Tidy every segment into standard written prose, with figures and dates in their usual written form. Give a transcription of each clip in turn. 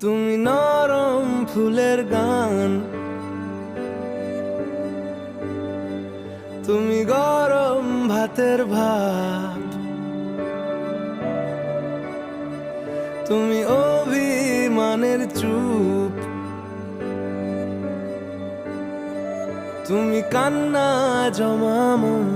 তুমি নরম ফুলের গান, তুমি গরম ভাতের ভাত, তুমি অভিমানের চুপ, তুমি কান্না জমা মন।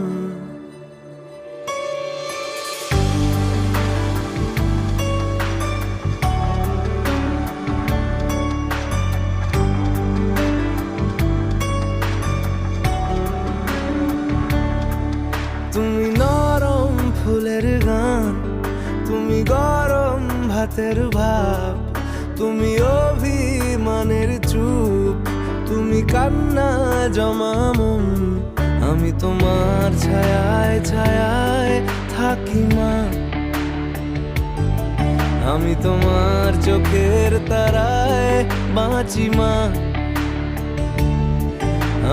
তুমি নরম ফুলের গান, তুমি গরম ভাতের ভাব, তুমি অভিমানের চুপ, তুমি কান্না জমা মন। আমি তোমার ছায়ায় ছায়ায় থাকি মা, আমি তোমার চোখের তারায় বাঁচি মা,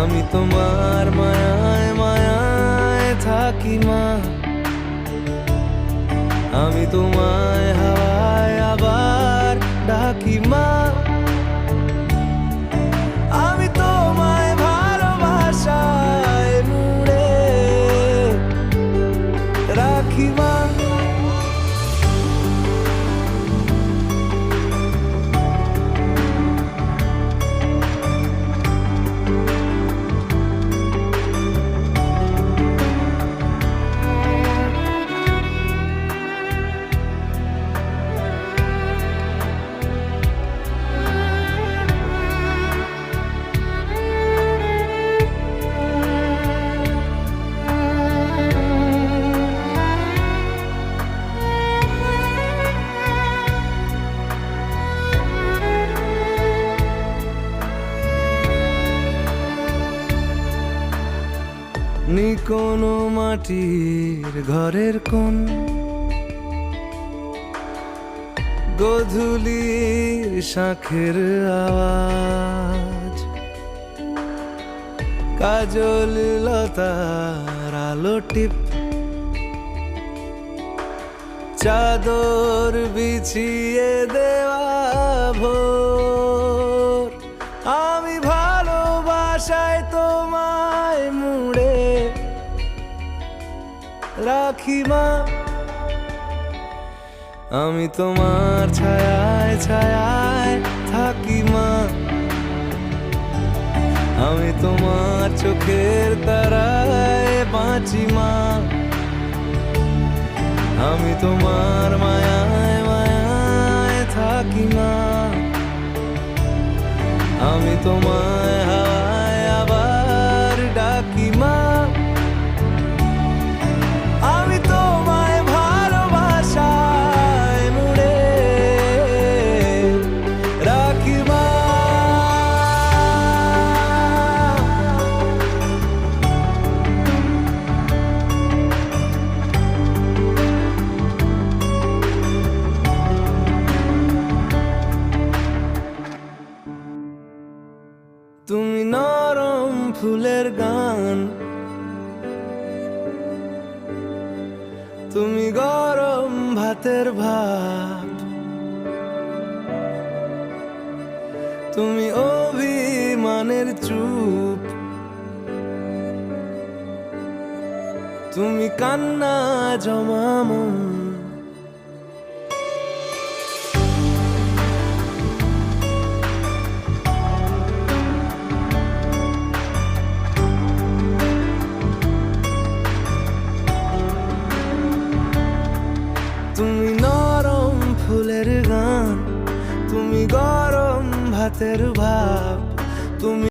আমি তোমার মায়ায় মায়ায় থাকি মা, আমি তোমায় হাওয়ায় আবার ডাকি মা, আমি তোমায় ভালোবাসায় মুড়ে রাখি মা। নি কোনো মাটির ঘরের কোন গোধূলির শাঁখের আওয়াজ, কাজল লতার আলো টিপ, চাদর বিছিয়ে দেওয়া ভোর, আমি ভালোবাসায় তোমায় মুড়ে রাখি মা, আমি তোমার ছায়ায় ছায়ায় থাকি মা, আমি তোমার চোখের তারায় বাঁচি মা, আমি তোমার মায়ায় মায়ায় থাকি মা, আমি তোমায় হাওয়ায় আবার ডাকি মা, আমি তোমায় ভালোবাসায় মুড়ে রাখি মা। তুমি নরম ফুলের গান, তুমি গরম ভাতের ভাত, তুমি অভিমানের চুপ, তুমি কান্না জমা মন। তুমি নরম ফুলের গান, তুমি গরম ভাতের ভাব, তুমি